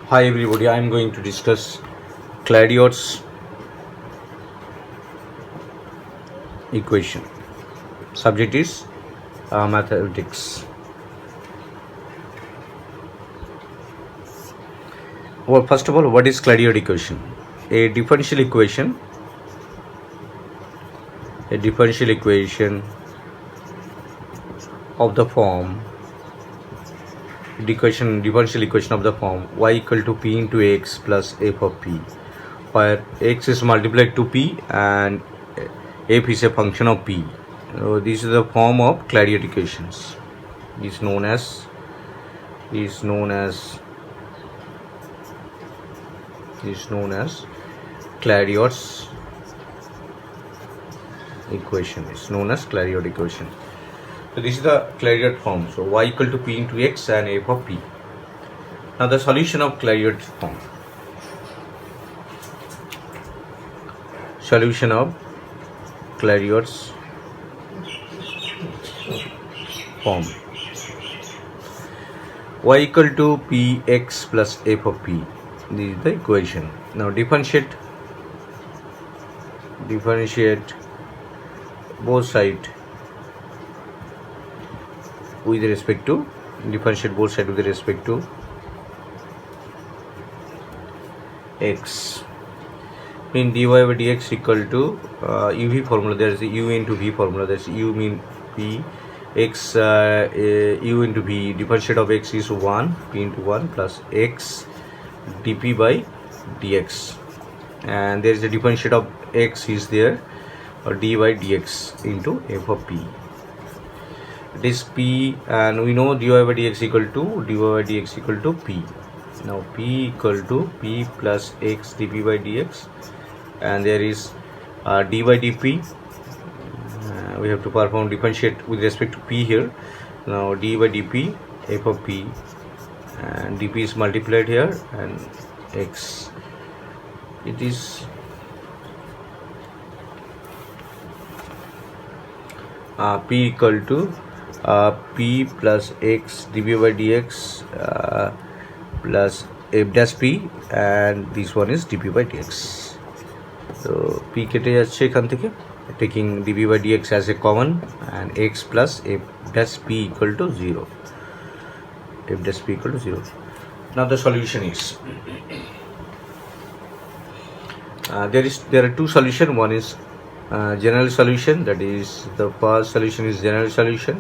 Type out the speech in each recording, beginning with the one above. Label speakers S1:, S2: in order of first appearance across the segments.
S1: Hi everybody, I am going to discuss Cladiot's equation. Subject is mathematics. Well, first of all, what is Cladiot equation? A differential equation of the form differential equation of the form y equal to p into x plus f of p, where x is multiplied to p and f is a function of p. So this is the form of Cladiot equations. Is known as Cladiot's equation. It's known as Cladiot equation. So this is the Cladiot form. So y equal to p into x and f of p. Now the solution of Cladiot form. Solution of Cladiot's form. Y equal to px plus f of p. This is the equation. Now differentiate both sides with respect to x. Mean dy by dx equal to uv formula. There is a u into v formula. That's u mean p, x u into v. Differentiate of x is 1, p into 1 plus x dp by dx, and there is a differentiate of x is there, or d by dx into f of p. This p, and we know dy by dx equal to p. Now p equal to p plus x dp by dx, and there is d by dp. We have to perform differentiate with respect to p here. Now d by dp f of p, and dp is multiplied here, and x, it is p equal to p plus x dp by dx plus f dash p, and this one is dp by dx. So p কেটে যাচ্ছে এখান থেকে, taking dp by dx as a common, and x plus f dash p equal to 0. Now the solution is there are two solutions. One is general solution, that is the first solution is general solution.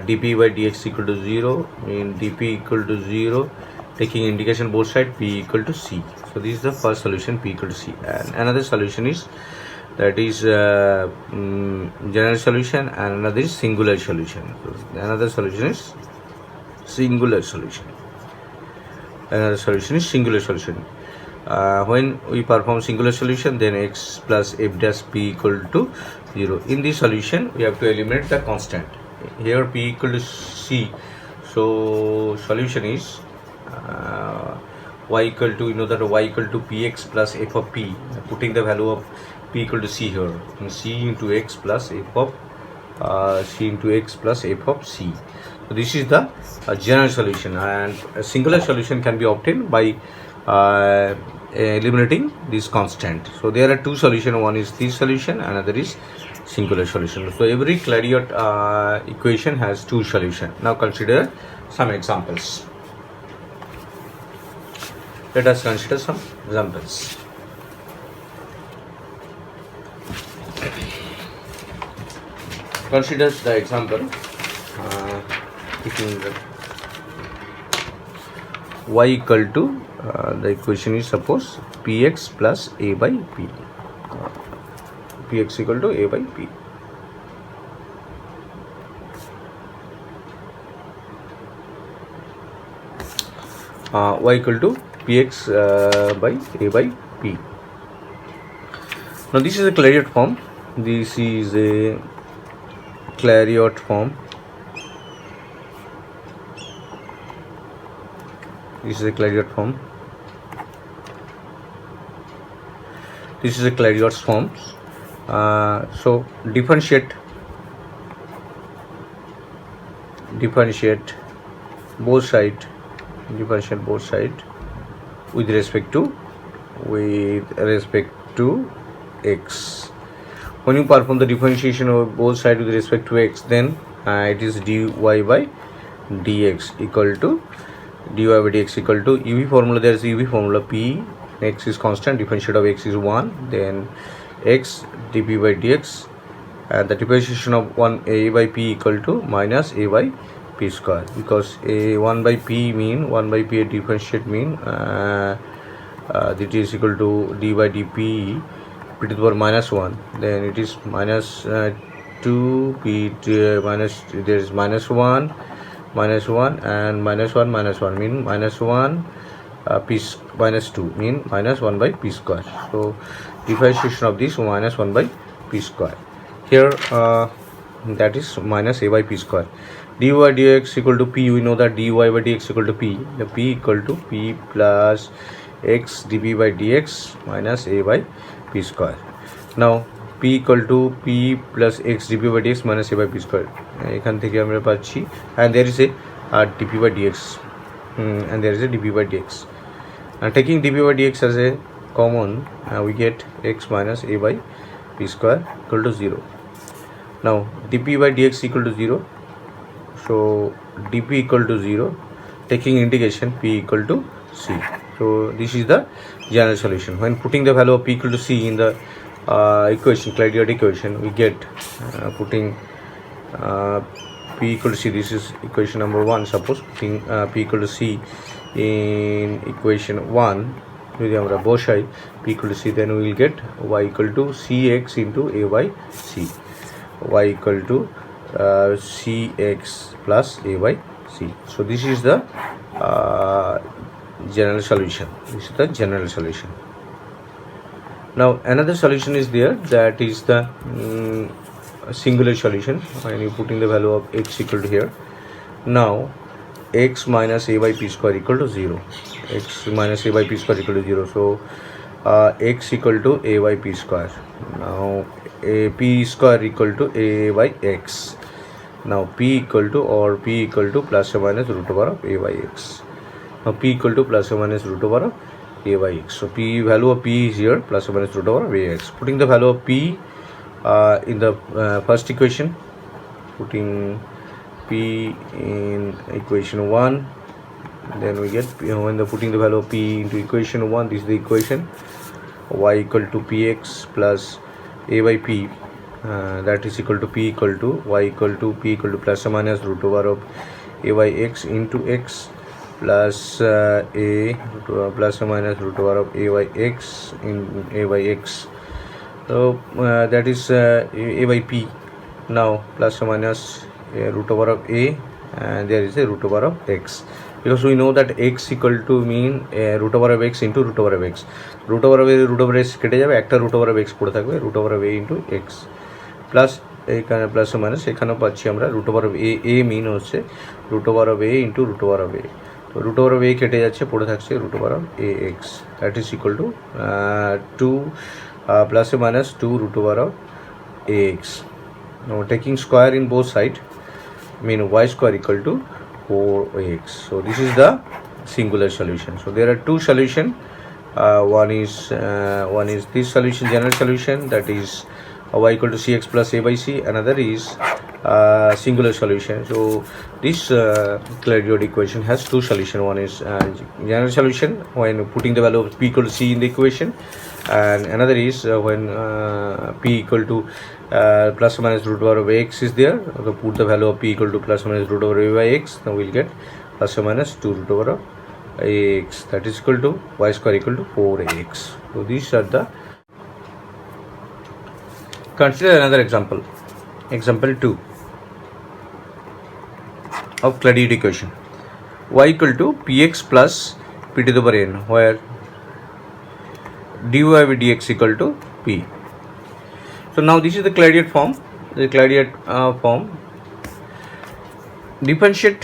S1: dp by dx equal to 0, mean dp equal to 0, taking indication both sides, p equal to c. So this is the first solution, p equal to c. And another solution is, that is general solution, and another is singular solution. So another solution is singular solution. When we perform singular solution, then x plus f dash p equal to 0. In this solution, we have to eliminate the constant. Here p equal to c, so solution is y equal to, you know that y equal to px plus f of p, putting the value of p equal to c here, c into x plus f of c. So this is the general solution, and a singular solution can be obtained by eliminating this constant. So there are two solutions. One is this solution, another is singular solution. So every Cladiot equation has two solutions. Now consider some examples. Let us consider some examples. Consider the example. Y equal to the equation is, suppose px plus a by p. Px equal to a by p. Y equal to px by a by p. Now this is a Cladiot form. This is a Cladiot form. This is a Cladiot's form. So differentiate both sides with respect to x. When you perform the differentiation of both sides with respect to x, then it is dy by dx equal to uv formula. There is uv formula. P, x is constant, differentiate of x is 1, then x dp by dx, and the differentiation of 1 a by p equal to minus a by p square, because a 1 by p mean 1 by p differentiate mean that is equal to d by dp p to the power minus 1, then it is minus 2 p minus, there is minus 1 and minus 1 mean minus 1 p minus 2 mean minus 1 by p square. So differentiation of this minus 1 by p square. Here that is minus a by p square. dy dx equal to p. We know that dy by dx equal to p. The p equal to p plus x dp by dx minus a by p square. Now p equal to p plus x dp by dx minus a by p square. এখান থেকে আমরা পাচ্ছি, and there is a dp by dx, and there is a dp by dx. Taking dp by dx as a common, we get x minus a by p square equal to 0. Now dp by dx equal to 0, so dp equal to 0, taking integration p equal to c. So this is the general solution. When putting the value of p equal to c in the equation, Clairaut equation, we get putting p equal to c. This is equation number 1. Suppose putting p equal to c in equation 1, যদি আমরা বসাই p equal to c, then we will get y equal to cx into a by c, y equal to cx plus a by c. So this is the general solution. This is the general solution. Now another solution is there, that is the singular solution. When you putting the value of x equal to here, now x minus a by p square equal to 0. X minus a by p square equal to 0. So x equal to a by p square. Now a p square equal to a by x. Now p equal to, or p equal to plus or minus root over of a by x. Now p equal to plus or minus root over of a by x. So p value of p is here, plus or minus root over of ax. Putting the value of p in the first equation, putting p in equation 1, then we get, when the putting the value of p into equation 1, this is the equation, y equal to px plus a by p, that is equal to p equal to y equal to p equal to plus or minus root over of a by x into x plus a plus or minus root over of a by x in a by x. So that is a by p. Now plus or minus root over of a, and there is a root over of x, because we know that x equal to mean root over of x into root over of x. root over of a root over x কেটে যাবে, একটা root over of x পড়ে থাকবে, root over of a into x plus এখানে plus ও minus, এখানেও পাচ্ছি আমরা root over of a মিন হচ্ছে root over of a into root over of a. তো root over of a কেটে যাচ্ছে, পড়ে থাকছে root over of ax, that is equal to 2 plus or minus 2 root over of ax. Now taking square in both sides, mean y square equal to 4x. So this is the singular solution. So there are two solutions. One is this solution, general solution, that is y equal to cx plus a by c. Another is singular solution. So this Clairaut equation has two solutions. One is general solution when putting the value of p equal to c in the equation, and another is when p equal to plus or minus root over of x is there. So put the value of p equal to plus or minus root over a by x, then we'll get plus or minus 2 root over of ax, that is equal to y square equal to 4ax. So these are the. Consider another example, example 2 of Clairaut equation. Y equal to px plus p to the power n, where dy by dx equal to p. So now this is the Clairaut form. The Clairaut form. Differentiate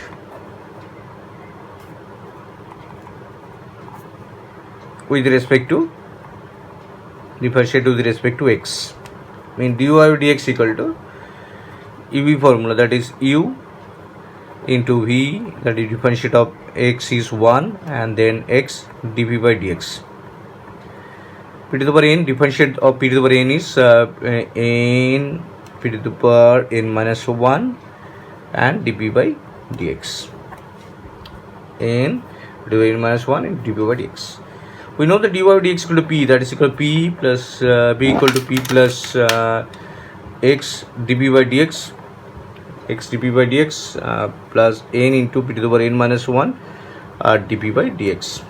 S1: with respect to x. Mean dy by dx equal to uv formula, that is u into v, that is differentiate of x is 1 and then x dp by dx. P to the power n, differentiate of p to the power n is n p to the power n minus 1 and dp by dx. N p to the power n minus 1 and dp by dx. We know that dy by dx equal to p, that is equal to p plus p equal to p plus x dp by dx, x dp by dx plus n into p to the power n minus 1 dp by dx,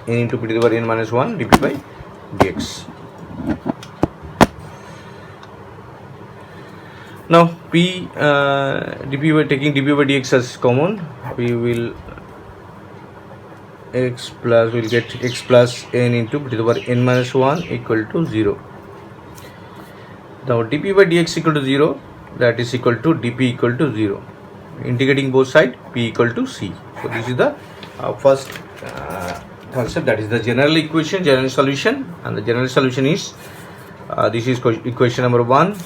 S1: n into p to the power n minus 1 dp by dx. Now p dp by, taking dp by dx as common, we will x plus, will get x plus n into p to the power n minus 1 equal to 0. Now dp by dx equal to 0, that is equal to dp equal to 0. Integrating both sides, p equal to c. So this is the first concept, that is the general equation, general solution, and the general solution is this is equation number 1.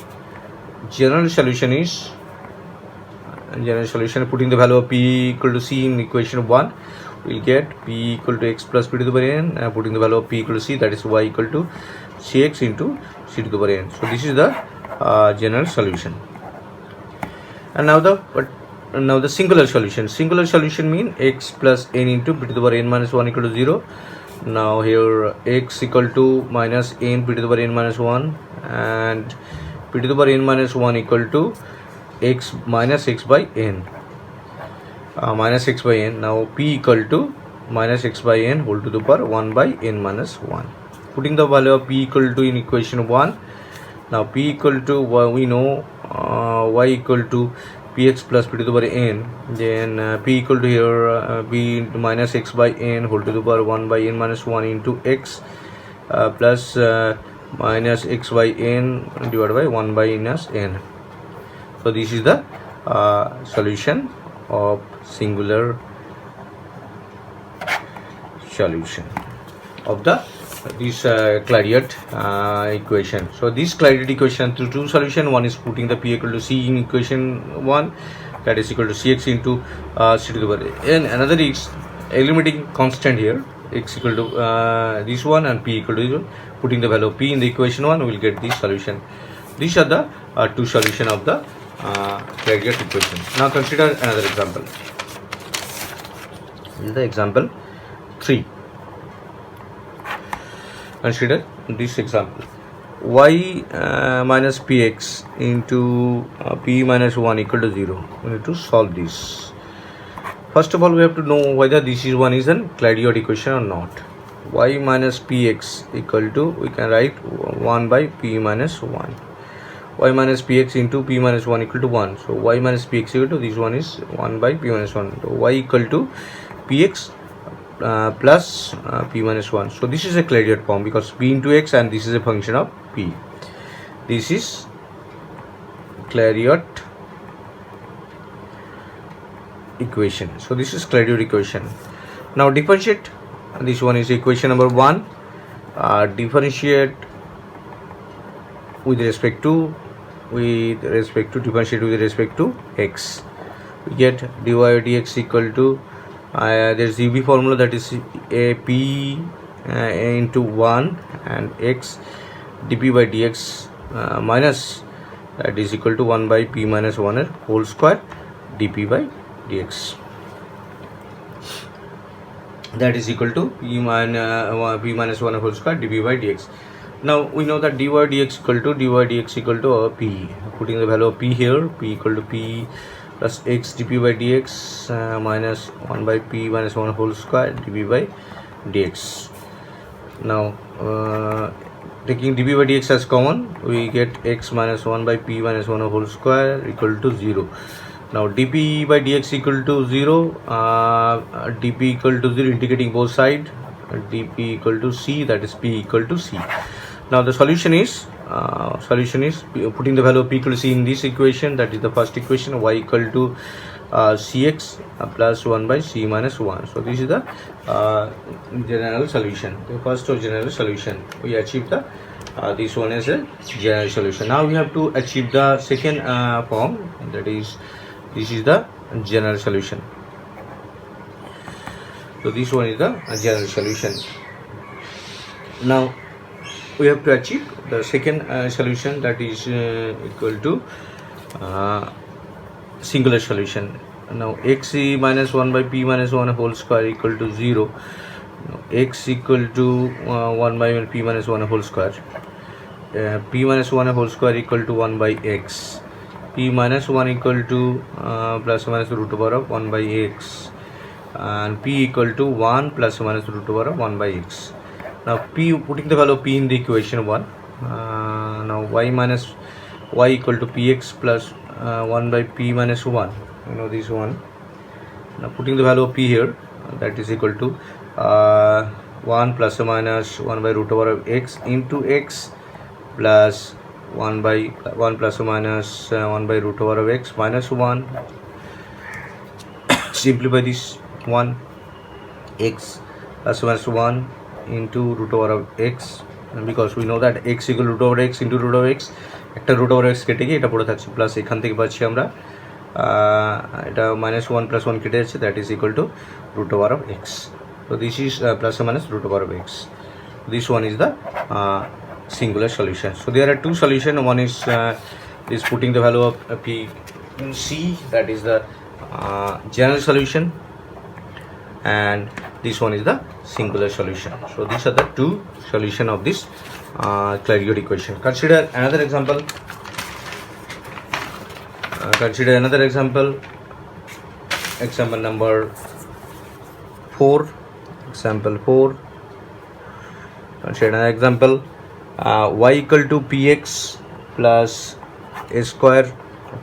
S1: General solution is putting the value of p equal to c in equation 1, we'll get p equal to x plus p to the power n, putting the value of p equal to c, that is y equal to cx into c to the power n. So this is the general solution. And now the singular solution. Singular solution mean x plus n into p to the power n minus 1 equal to 0. Now here x equal to minus n p to the power n minus 1 and p to the power n minus 1 equal to x minus x by n. Minus x by n. Now p equal to minus x by n whole to the power 1 by n minus 1. Putting the value of p equal to in equation 1. Now p equal to we know y equal to px plus p to the power n. Then p equal to here p into minus x by n whole to the power 1 by n minus 1 into x plus minus x by n divided by 1 by minus n. So this is the solution of singular solution of this Clairaut equation. So this Clairaut equation through two solution, one is putting the p equal to c in equation 1, that is equal to cx into c to the power n. Another is eliminating constant here, x equal to this one and p equal to this one. Putting the value of p in the equation 1, we will get this solution. These are the two solutions of the Clairaut equation. Now consider another example. In the example 3, consider this example. Y minus px into p minus 1 equal to 0. We need to solve this. First of all, we have to know whether this is one is an Clairaut equation or not. Y minus px equal to, we can write 1 by p minus 1. Y minus px into p minus 1 equal to 1. So y minus px equal to, this one is 1 by p minus 1. So y equal to px plus p minus 1. So this is a Clairaut form because p into x and this is a function of p. This is Clairaut equation. So this is Clairaut equation. Now differentiate. This one is equation number 1. Differentiate with respect to differentiate with respect to x. We get dy by dx equal to there is UV formula, that is a p into 1 and x dp by dx minus, that is equal to 1 by p minus 1 whole square dp by dx, that is equal to p minus 1 whole square dp by dx. Now we know that dy dx equal to p. Putting the value of p here, p equal to p plus x dp by dx minus 1 by p minus 1 whole square dp by dx. Now taking dp by dx as common, we get x minus 1 by p minus 1 whole square equal to 0. Now dp by dx equal to 0, dp equal to 0, integrating both sides, dp equal to c, that is p equal to c. Now the solution is putting the value of p equal to c in this equation, that is the first equation, y equal to cx plus 1 by c minus 1. So this is the general solution, the first general solution. We achieved the this one is a general solution. Now we have to achieve the second form, that is this is the general solution. So this one is the general solution. Now we have to achieve the second solution, that is equal to singular solution. Now x minus 1 by p minus 1 whole square equal to 0. Now, x equal to 1 by p minus 1 whole square. P minus 1 whole square equal to 1 by x. P minus 1 equal to plus or minus root over of 1 by x. And p equal to 1 plus or minus root over of 1 by x. Now p, putting the value of p in the equation 1. Now y equal to px plus 1 by p minus 1. You know this one. Now putting the value of p here, that is equal to 1 plus or minus 1 by root over of x into x plus 1 plus or minus 1 by root over of x minus 1. Simplify this 1, x plus or minus 1 into root over of x, because we know that x equal root over x into root over x. একটা root over x কেটে গিয়ে এটা পড়ে থাকছে, plus এখান থেকে পাচ্ছি আমরা এটা minus 1 plus 1 কেটে যাচ্ছে, that is equal to root over of x. So this is plus or minus root over of x. This one is the singular solution. So there are two solutions. One is putting the value of p in c, that is the general solution, and this one is the singular solution. So these are the two solutions of this Clairaut equation. Consider another example. Example number 4. Example 4. Consider another example. Y equal to px plus a square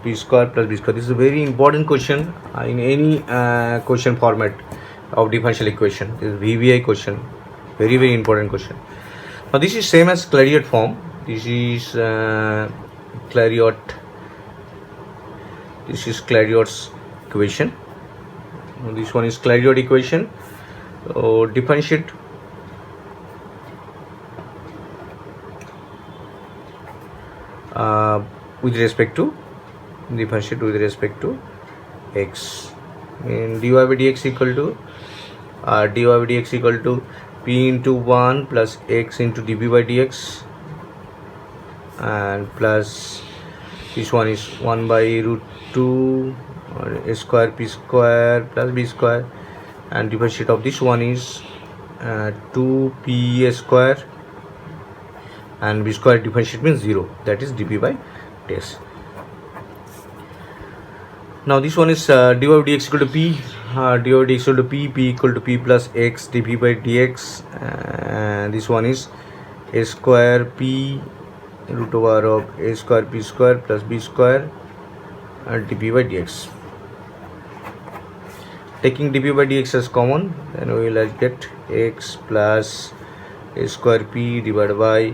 S1: p square plus b square. This is a very important question in any question format of differential equation. This is VBI question, very important question. Now this is same as Clairaut form. This is Clairaut's equation. This one is Clairaut equation. So differentiate with respect to x. And dy by dx equal to p into 1 plus x into dp by dx, and plus this one is 1 by root 2 or a square p square plus b square, and differentiate of this one is 2p a square, and b square differentiate means 0, that is dp by dx. Now this one is dy by dx equal to p, dy by dx equal to p equal to p plus x dp by dx, and this one is a square p root over of a square p square plus b square dp by dx. Taking dp by dx as common, then we will get x plus a square p divided by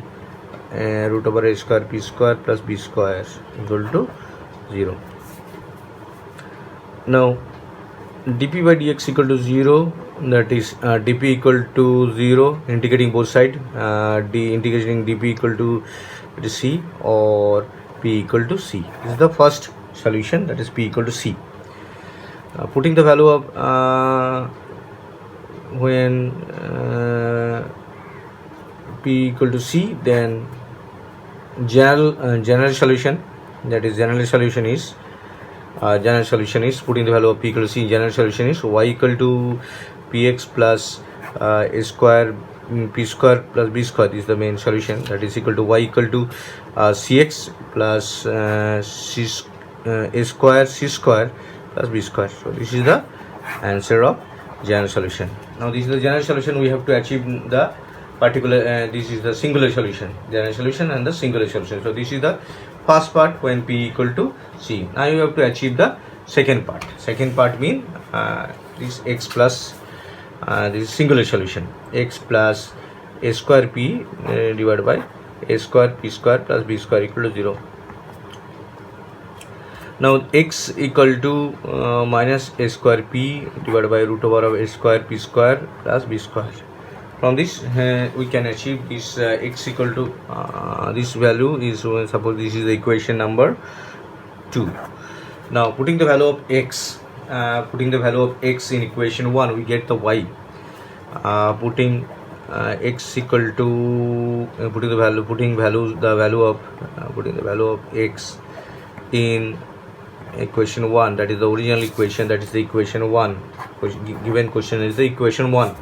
S1: root over a square p square plus b square equal to 0. Now dp by dx equal to 0, that is dp equal to 0, integrating both sides, integrating dp equal to c or p equal to c. This is the first solution, that is p equal to c. Putting the value of when p equal to c, then general solution, that is general solution is putting the value of p equal to c. General solution is y equal to px plus a square p square plus b square. This is the main solution, that is equal to y equal to cx plus a square c square plus b square. So this is the answer of general solution. Now this is the general solution. We have to achieve the particular this is the singular solution, general solution and the singular solution. So this is the first part when p equal to c. Now you have to achieve the second part mean this x plus this is singular solution, x plus a square p divided by a square p square plus b square equal to 0. Now x equal to minus a square p divided by root over of a square p square plus b square. From this we can achieve this x equal to this value is, suppose this is the equation number 2. Now putting the value of x in equation 1, we get the y. putting x equal to putting the value of x in equation 1, that is the original equation, that is the equation 1. Given question is the equation 1.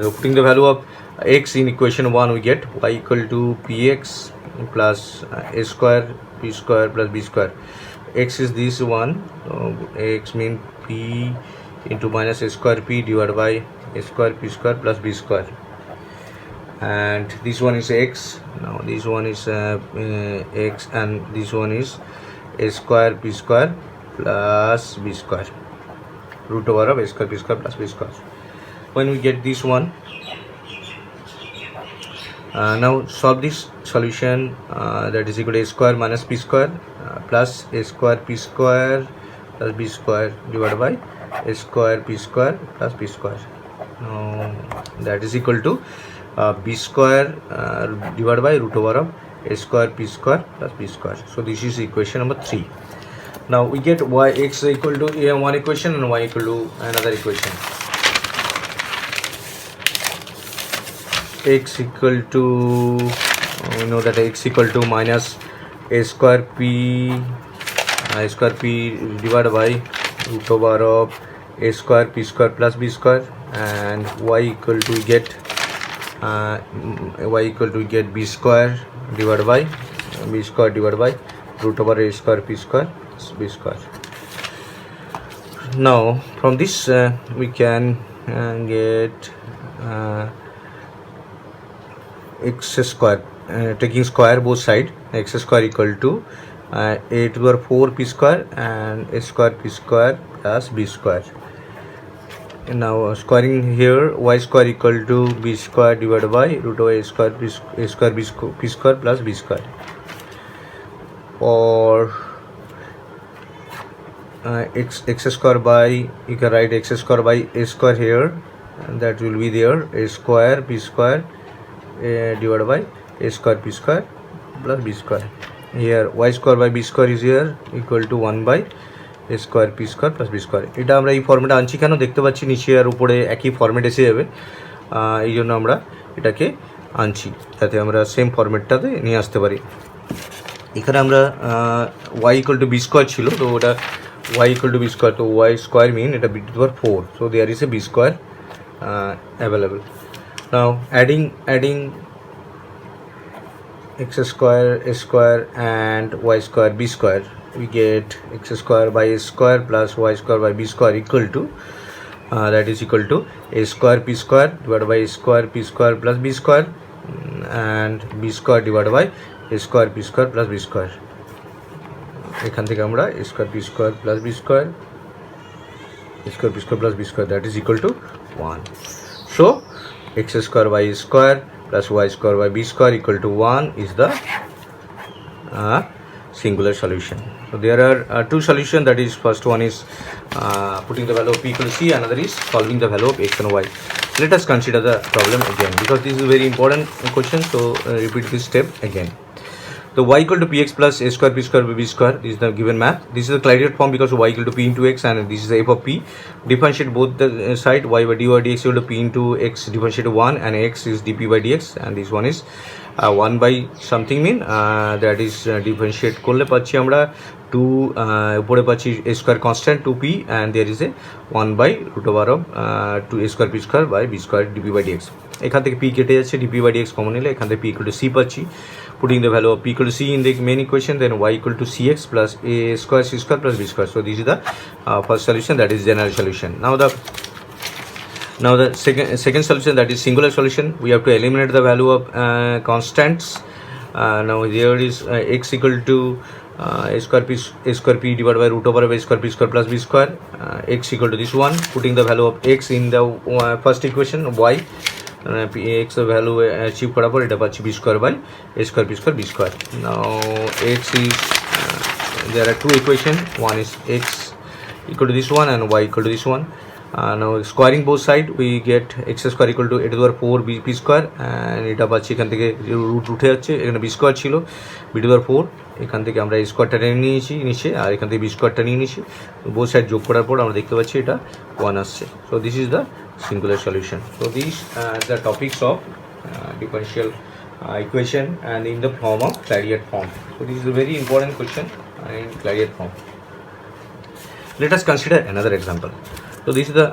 S1: So putting the value of x in equation 1, we get y equal to px plus a square p square plus b square. X is this one, so x mean p into minus a square p divided by a square p square plus b square, and this one is x. Now this one is x, and this one is a square p square plus b square, root over of a square p square plus b square. When we get this one, now solve this solution, that is equal to a square minus p square plus a square p square plus b square divided by a square p square plus b square. Now that is equal to b square divided by root over of a square p square plus b square. So this is equation number 3. Now we get y x equal to one equation and y equal to another equation. X equal to, we know that x equal to minus a square p divided by root over of a square p square plus b square, and y equal to get b square divided by root over a square p square b square. Now from this we can get x square, taking square both side, x square equal to a to the power 4 p square and a square p square plus b square. And now squaring here, y square equal to b square divided by root over a square p square plus b square, or x square by, you can write x square by a square here, and that will be there, a square p square divided by a square p square plus b square. Here y square by b square is here equal to 1 by a square p square plus b square. এটা আমরা এই ফর্মেটে আনছি কেন, দেখতে পাচ্ছি নিচে আর উপরে একই ফর্মেট এসে যাবে, এই জন্য আমরা এটাকে আনছি যাতে আমরা সেম ফর্মেটটাতে নিয়ে আসতে পারি। এখানে আমরা y equal to b square ছিল, তো ওটা y equal to b square, তো y square mean এটা b to the power 4, so there is a b square available. Now adding x square, a square and y square, b square, we get x square by a square plus y square by b square equal to that is equal to a square p square divided by a square p square plus b square, and b square divided by a square p square plus b square. এখান থেকে আমরা a square p square plus b square, a square p square plus b square, that is equal to 1. So x square by a square plus y square by b square equal to 1 is the singular solution. So there are two solutions, that is first one is putting the value of p equal to c, another is solving the value of x and y. Let us consider the problem again, because this is a very important question, so repeat this step again. So y equal to px plus a square p square by b square, this is the given math. This is the clarified form because y equal to p into x, and this is the f of p. Differentiate both the side, y by dy dx equal to p into x differentiate 1, and x is dp by dx, and this one is 1 by something mean that is differentiate করলে পাচ্ছি আমরা 2 উপরে পাচ্ছি a square constant 2p, and there is a 1 by root over of 2 a square p square by b square dp by dx. এখান থেকে p কেটে যাচ্ছে, dp by dx common নিলে এখান থেকে p equal to c পাচ্ছি. Putting the value of p equal to c in the main equation, then y equal to cx plus a square c square plus b square. So this is the first solution, that is general solution. Now the second solution, that is singular solution, we have to eliminate the value of constants. Now here is x equal to a square p divided by root over of a square p square plus b square, x equal to this one. Putting the value of x in the first equation, y x value achieve করার পর এটা পাচ্ছি b square by a square p square b square. Now x is there are two equations, one is x equal to this one and y equal to this one. Now squaring both side, we get x square equal to a to the power 4 b square, and এটা পাচ্ছি এখান থেকে root উঠে যাচ্ছে, এখানে b square ছিল, b to the power 4 এখান থেকে আমরা এই স্কোয়ারটা টেনে নিয়েছি নিচে, আর এখান থেকে বি স্কোয়ারটা নিয়ে নিয়েছি, বোথ সাইড যোগ করার পর আমরা দেখতে পাচ্ছি এটা 1 আসছে। So this is the singular solution. So this the topics of differential equation and in the form of Clairaut form. So this is a very important question in Clairaut form. Let us consider another example. So this is the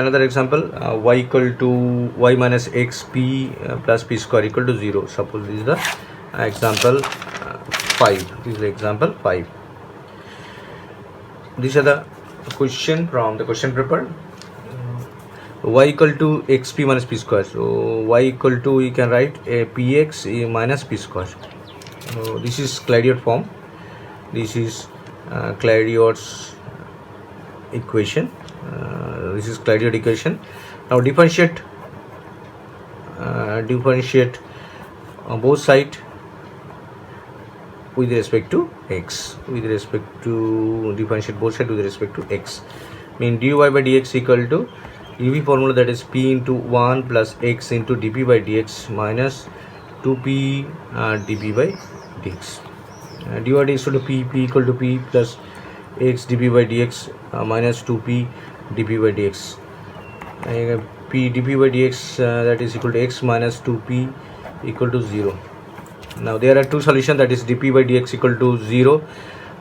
S1: another example, y equal to y minus x p plus p square equal to 0. Suppose this is the example 5. This is the example 5. These are the question from the question paper. Y equal to xp minus p square. So y equal to, you can write a px minus p square. So this is Clairaut form. This is Clairaut's equation. This is Clairaut equation. Now differentiate both sides with respect to x. With respect to differentiate both sides with respect to x. Mean dy by dx equal to UV formula, that is p into 1 plus x into dp by dx minus 2p dp by dx. Dy is equal to p equal to p plus x dp by dx minus 2p dp by dx. P dp by dx that is equal to x minus 2p equal to 0. Now there are two solutions, that is dp by dx equal to 0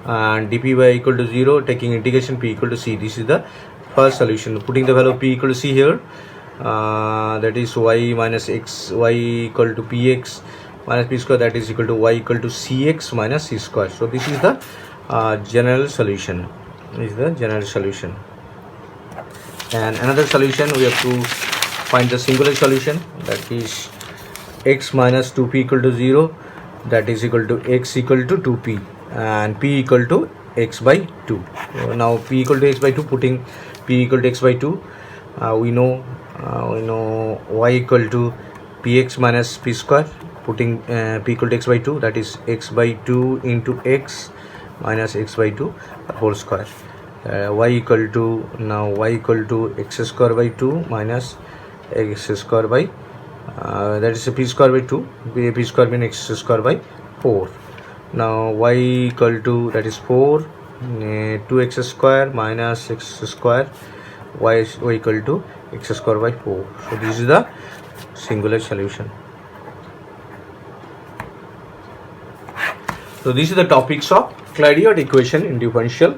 S1: and dp by equal to 0, taking integration p equal to c. This is the first solution. Putting the value of p equal to c here, that is y minus x, y equal to px minus p square, that is equal to y equal to cx minus c square. So this is the general solution. This is the general solution. And another solution, we have to find the singular solution, that is x minus 2p equal to 0, that is equal to x equal to 2p and p equal to x by 2. Now p equal to x by 2, putting p equal to x by 2, we know y equal to px minus p square, putting p equal to x by 2, that is x by 2 into x minus x by 2 whole square. Y equal to, now y equal to x square by 2 minus x square by that is p square by 2, p square means x square by 4. Now y equal to, that is 4 2x square minus x square, y equal to x square by 4. So this is the singular solution. So these are the topics of Clairaut equation in differential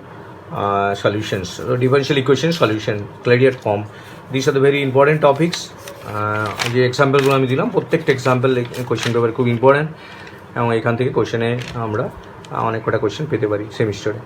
S1: solutions. So differential equation solution, Clairaut form. These are the very important topics. যে এক্সাম্পলগুলো আমি দিলাম, প্রত্যেকটা example question paper খুব important এবং এখান থেকে কোয়েশ্চেনে আমরা অনেক কটা কোয়েশ্চেন পেতে পারি সেমিস্টারে।